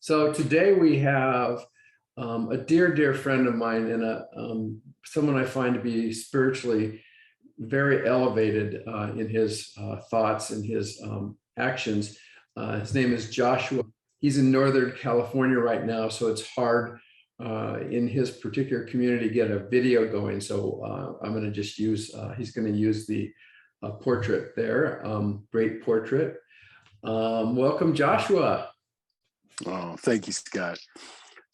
So today we have a dear, dear friend of mine and someone I find to be spiritually very elevated in his thoughts and his actions. His name is Joshua. He's in Northern California right now, so it's hard in his particular community to get a video going. So I'm going to just use, he's going to use the portrait there. Great portrait. Welcome, Joshua. Oh, thank you, Scott.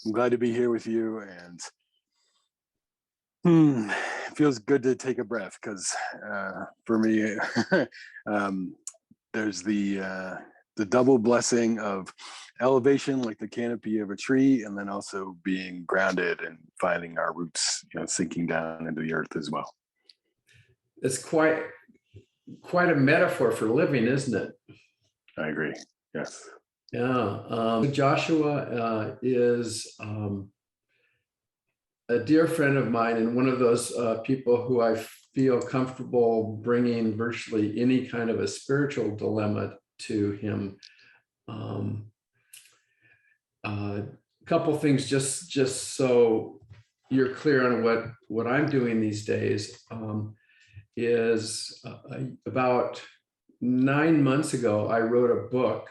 I'm glad to be here with you, and it feels good to take a breath because for me, there's the double blessing of elevation, like the canopy of a tree, and then also being grounded and finding our roots, sinking down into the earth as well. It's quite a metaphor for living, isn't it? I agree. Yes. Yeah. Joshua is a dear friend of mine and one of those people who I feel comfortable bringing virtually any kind of a spiritual dilemma to him. A couple things just so you're clear on what I'm doing these days is about 9 months ago, I wrote a book.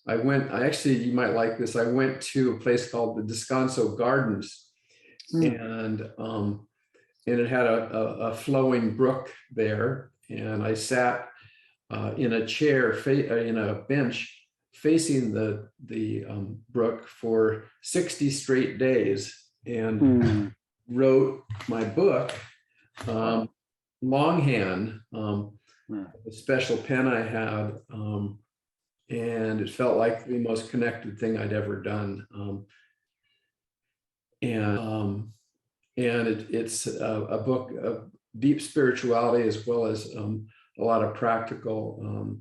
You might like this. I went to a place called the Descanso Gardens, and it had a flowing brook there. And I sat in a chair, in a bench facing the brook for 60 straight days and wrote my book longhand, a special pen I had. And it felt like the most connected thing I'd ever done. It's a book of deep spirituality as well as a lot of practical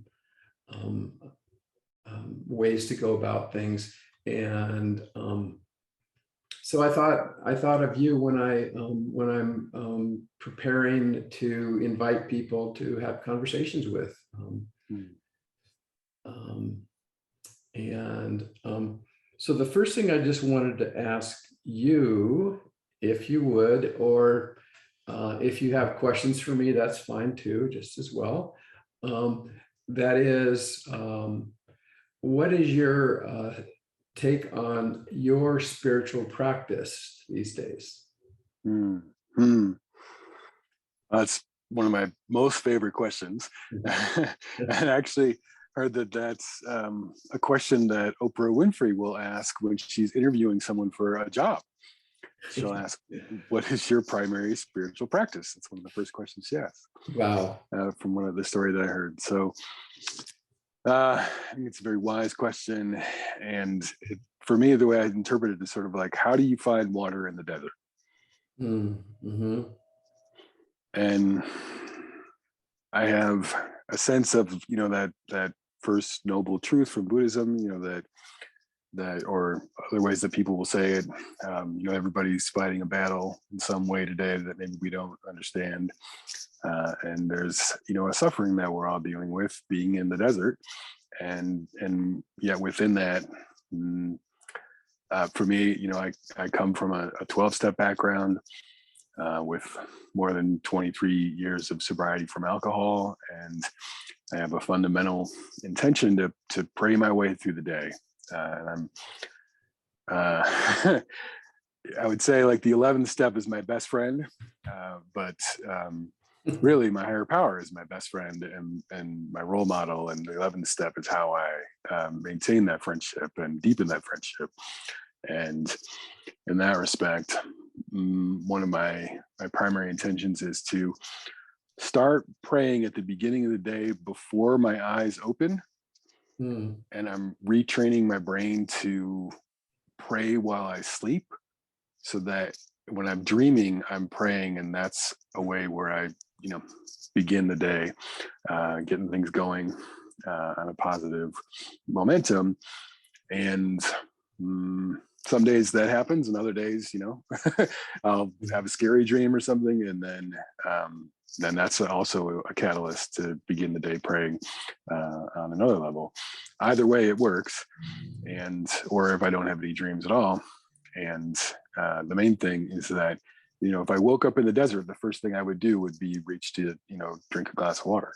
ways to go about things. And so I thought of you when I'm preparing to invite people to have conversations with. So the first thing I just wanted to ask you, if you would, or if you have questions for me, that's fine too, just as well. That is, what is your take on your spiritual practice these days? That's one of my most favorite questions. And actually heard that's a question that Oprah Winfrey will ask when she's interviewing someone for a job. She'll ask, what is your primary spiritual practice? That's one of the first questions she asks. Wow. From one of the stories that I heard. So I think it's a very wise question. And for me, the way I interpret it is sort of like, how do you find water in the desert? Mm-hmm. And I have a sense of, that first noble truth from Buddhism, that or other ways that people will say it, everybody's fighting a battle in some way today that maybe we don't understand. And there's, a suffering that we're all dealing with being in the desert. And yet within that, for me, I come from a 12-step background with more than 23 years of sobriety from alcohol. And I have a fundamental intention to pray my way through the day. And I would say like the 11th step is my best friend, but really my higher power is my best friend and my role model. And the 11th step is how I maintain that friendship and deepen that friendship. And in that respect, one of my primary intentions is to start praying at the beginning of the day before my eyes open. And I'm retraining my brain to pray while I sleep so that when I'm dreaming, I'm praying. And that's a way where I, begin the day, getting things going on a positive momentum. And some days that happens, and other days, I'll have a scary dream or something, and then that's also a catalyst to begin the day praying on another level. Either way, it works, or if I don't have any dreams at all. And the main thing is that, if I woke up in the desert, the first thing I would do would be reach to, drink a glass of water.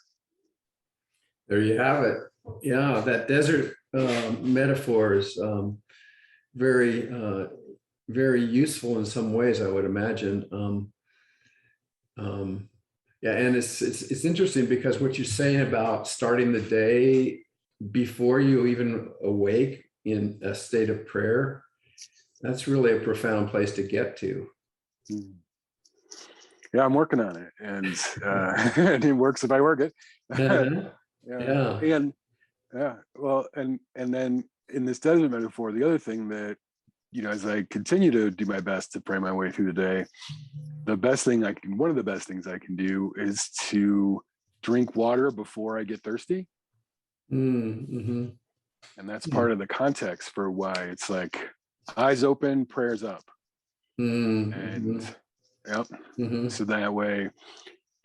There you have it. Yeah, that desert metaphor is very, very useful in some ways, I would imagine. Yeah, and it's interesting because what you're saying about starting the day before you even awake in a state of prayer, that's really a profound place to get to. Yeah, I'm working on it, and and it works if I work it. Uh-huh. Well, and then in this desert metaphor, the other thing that, as I continue to do my best to pray my way through the day, one of the best things I can do is to drink water before I get thirsty. Mm-hmm. And that's part of the context for why it's like eyes open, prayers up. Mm-hmm. And yep. Mm-hmm. So that way,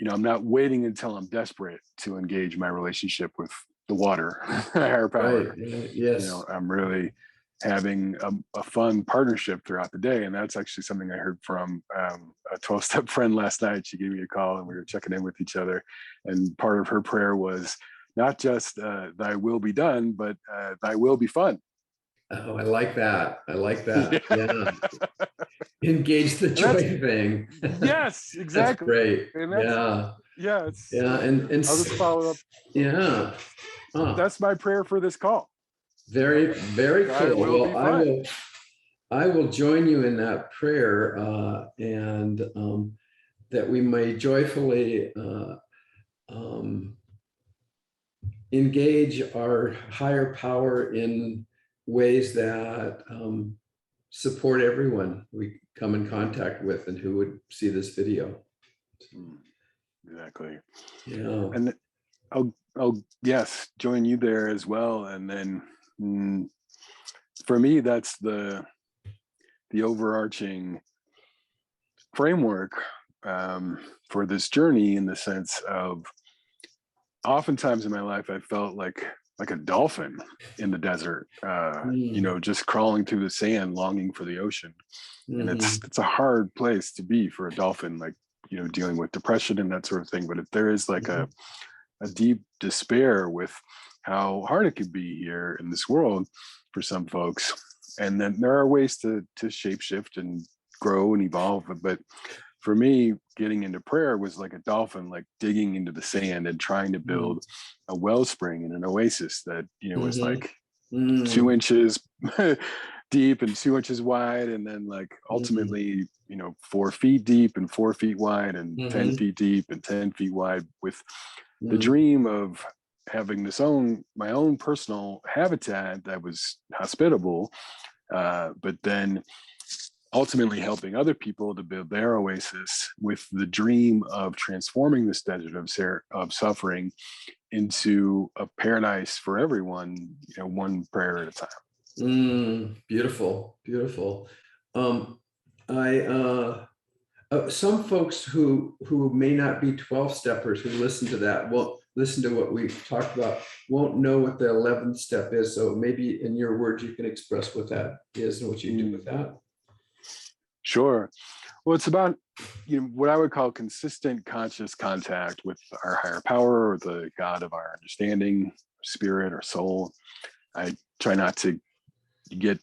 I'm not waiting until I'm desperate to engage my relationship with the water, higher power. Right. Yes. I'm really having a fun partnership throughout the day. And that's actually something I heard from a 12-step friend last night. She gave me a call and we were checking in with each other. And part of her prayer was not just thy will be done, but thy will be fun. Oh, I like that. Yeah. Engage the joy thing. Yes, exactly. That's great. And And I'll just follow up. Yeah. That's my prayer for this call. Very, very cool. Well, I will join you in that prayer, and that we may joyfully engage our higher power in ways that support everyone we come in contact with and who would see this video. Exactly. Yeah. And I'll join you there as well. And then for me, that's the overarching framework for this journey, in the sense of, oftentimes in my life, I felt like a dolphin in the desert, just crawling through the sand, longing for the ocean. And it's a hard place to be for a dolphin, like, dealing with depression and that sort of thing. But if there is like a deep despair with how hard it could be here in this world for some folks, and then there are ways to shapeshift and grow and evolve. But for me, getting into prayer was like a dolphin, like digging into the sand and trying to build a wellspring and an oasis that, was like 2 inches deep and 2 inches wide. And then like ultimately, 4 feet deep and 4 feet wide and 10 feet deep and 10 feet wide, with the dream of having my own personal habitat that was hospitable, but then ultimately helping other people to build their oasis, with the dream of transforming this desert of suffering into a paradise for everyone, one prayer at a time. Beautiful. Some folks who may not be 12-steppers who listen to that, listen to what we've talked about, won't know what the 11th step is. So maybe in your words, you can express what that is and what you do with that. Sure. Well, it's about, what I would call consistent conscious contact with our higher power, or the God of our understanding, spirit, or soul. I try not to get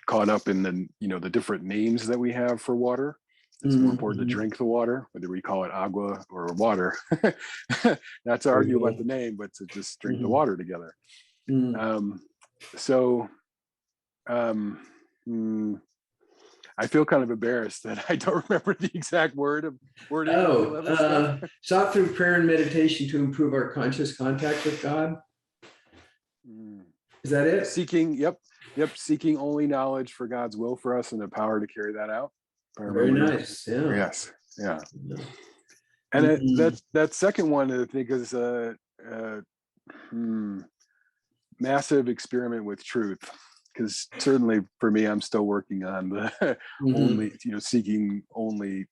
caught up in the different names that we have for water. It's more important to drink the water, whether we call it agua or water. Not to argue about the name, but to just drink the water together. I feel kind of embarrassed that I don't remember the exact wording. Sought through prayer and meditation to improve our conscious contact with God. Is that it? Seeking only knowledge for God's will for us and the power to carry that out. Very nice. Yeah. Yes. Yeah. And that second one, I think, is a massive experiment with truth. because certainly for me, I'm still working on the Mhm. only, seeking only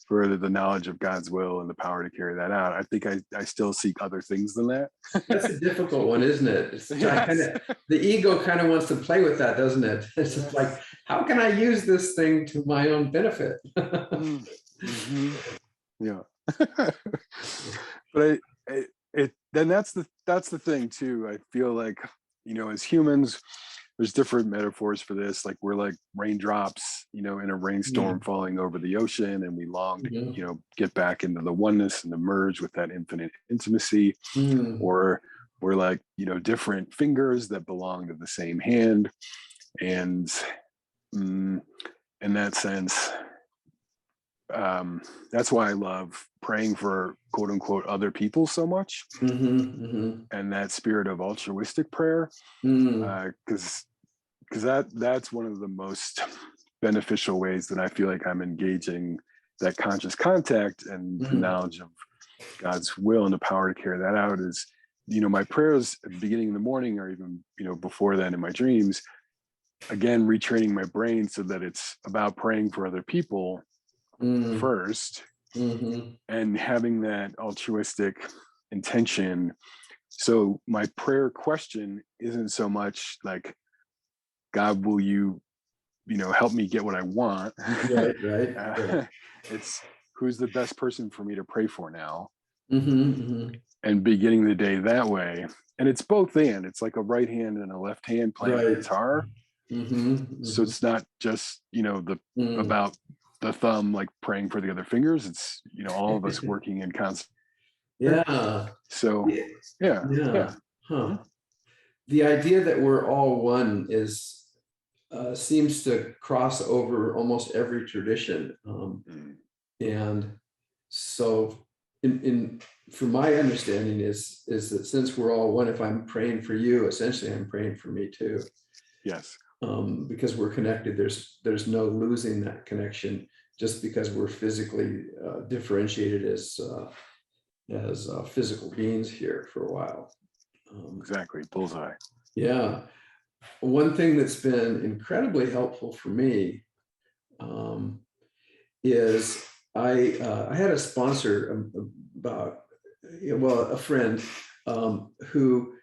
for the knowledge of God's will and the power to carry that out. I think I still seek other things than that. That's a difficult one, isn't it? It's kind Yes. of the ego kind of wants to play with that, doesn't it? It's just Yes. like, how can I use this thing to my own benefit? Mm-hmm. Yeah. But then that's the thing too. I feel like, as humans, there's different metaphors for this. Like we're like raindrops, in a rainstorm Mm, falling over the ocean, and we long to, mhm, get back into the oneness and emerge with that infinite intimacy. mm, Or we're like, different fingers that belong to the same hand. And mm, in that sense, that's why I love praying for quote unquote other people so much, mhm, mhm, and that spirit of altruistic prayer, mm, because that's one of the most beneficial ways that I feel like I'm engaging that conscious contact and the mm. knowledge of God's will and the power to carry that out is, my prayers at the beginning of the morning, or even, before then in my dreams, again, retraining my brain so that it's about praying for other people Mm, first, mhm. and having that altruistic intention. So my prayer question isn't so much like, God, will you, help me get what I want? Right, right, right. uh, it's who's the best person for me to pray for now, Mhm, mhm. and beginning the day that way. And it's both and it's like a right hand and a left hand playing the Right. guitar. Mhm, So mhm, it's not just, the mm. about the thumb, like praying for the other fingers. It's, all of us working in concert. Yeah. So Yeah. yeah, yeah. Yeah. Mhm. Huh. The idea that we're all one is seems to cross over almost every tradition. Mm. And so in from my understanding is that since we're all one, if I'm praying for you, essentially I'm praying for me too. Yes. Because we're connected. There's no losing that connection just because we're physically differentiated as physical beings here for a while. Um, Exactly. Bullseye. yeah. One thing that's been incredibly helpful for me um, is I had a sponsor about well a friend who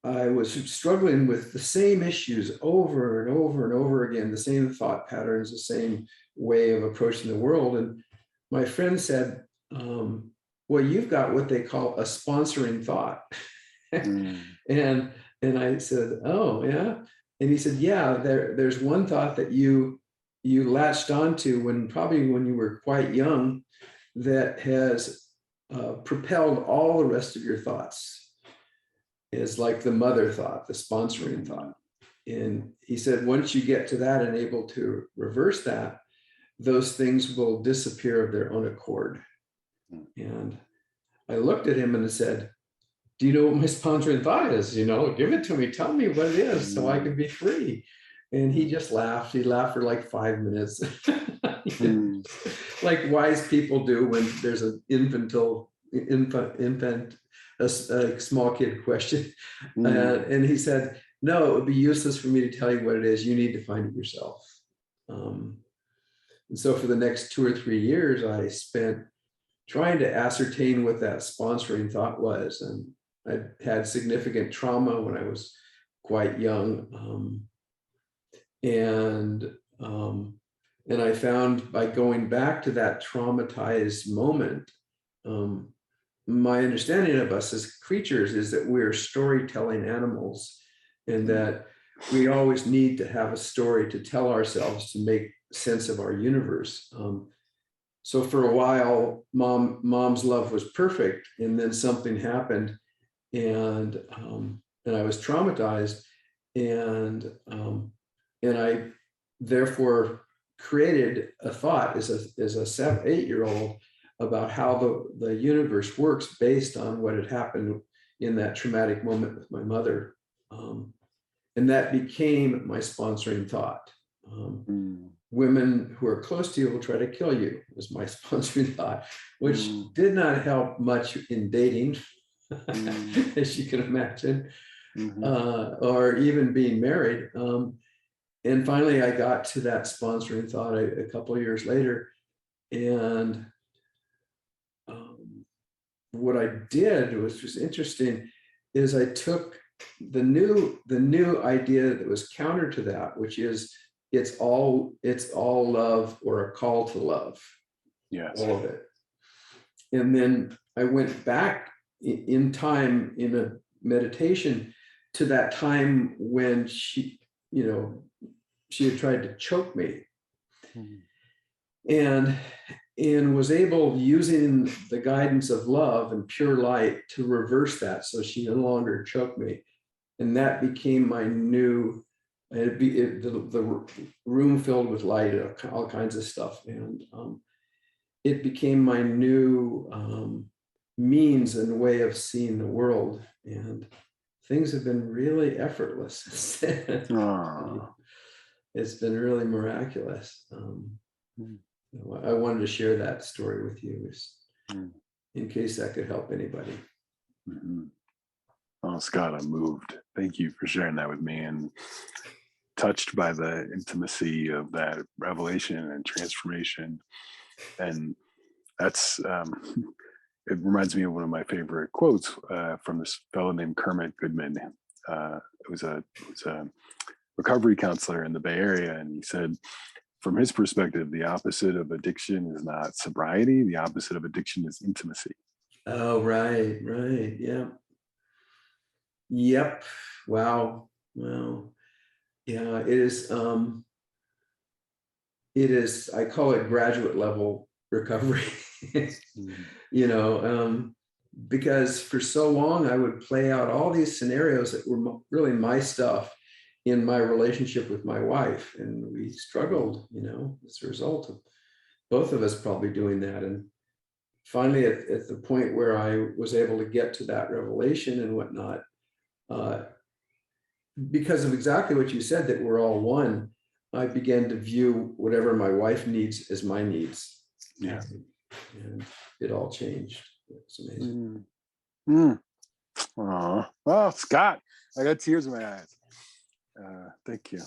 I was struggling with the same issues over and over and over again, the same thought patterns, the same way of approaching the world. And my friend said, well, you've got what they call a sponsoring thought. Mm. and and I said, oh yeah. And he said, yeah, there's one thought that you latched onto when you were quite young that has propelled all the rest of your thoughts, is like the mother thought, the sponsoring thought. Mm. And he said, once you get to that and able to reverse that, those things will disappear of their own accord. Mm. And I looked at him and said, do you know what my sponsoring thought is? Give it to me. Tell me what it is so I can Mm. be free. And he Mm. just laughed. He laughed for like 5 minutes. Mm. Like wise people do when there's an infant, a small kid question. Mm. And he said, no, it would be useless for me to tell you what it is. You need to find it yourself. Um, and so for the next 2 or 3 years, I spent trying to ascertain what that sponsoring thought was. And I had significant trauma when I was quite young. And and I found by going back to that traumatized moment, um, my understanding of us as creatures is that we're storytelling animals, and Mm. that we always need to have a story to tell ourselves to make sense of our universe. So for a while, mom's love was perfect, and then something happened, and I was traumatized, and and I therefore created a thought as a 8-year-old about how the universe works based on what had happened in that traumatic moment with my mother. Um, and that became my sponsoring thought. Um, Mm. Women who are close to you will try to kill you, was my sponsoring thought, which Mm. did not help much in dating, Mm. as you can imagine. or even being married. And finally, I got to that sponsoring thought a couple of years later. And what I did, which was interesting, is I took the new idea that was counter to that, which is it's all love, or a call to love. Yes. All of it. And then I went back in time in a meditation to that time when she had tried to choke me, and was able, using the guidance of love and pure light, to reverse that, so she no longer choked me. And that became my new, the room filled with light, all kinds of stuff. And it became my new means and way of seeing the world. And things have been really effortless. It's been really miraculous. I wanted to share that story with you, in case that could help anybody. Oh, Scott, I'm moved. Thank you for sharing that with me, and touched by the intimacy of that revelation and transformation. And that's, it reminds me of one of my favorite quotes from this fellow named Kermit Goodman. It was a recovery counselor in the Bay Area, and he said, from his perspective, the opposite of addiction is not sobriety. The opposite of addiction is intimacy. Oh, right. Yeah. Yep. Wow. Yeah, it is. I call it graduate level recovery. Because for so long I would play out all these scenarios that were really my stuff in my relationship with my wife, and we struggled, as a result of both of us probably doing that. And finally, at the point where I was able to get to that revelation and whatnot, because of exactly what you said, that we're all one, I began to view whatever my wife needs as my needs. Yeah. And it all changed. It's amazing. Oh, Scott, I got tears in my eyes. Thank you.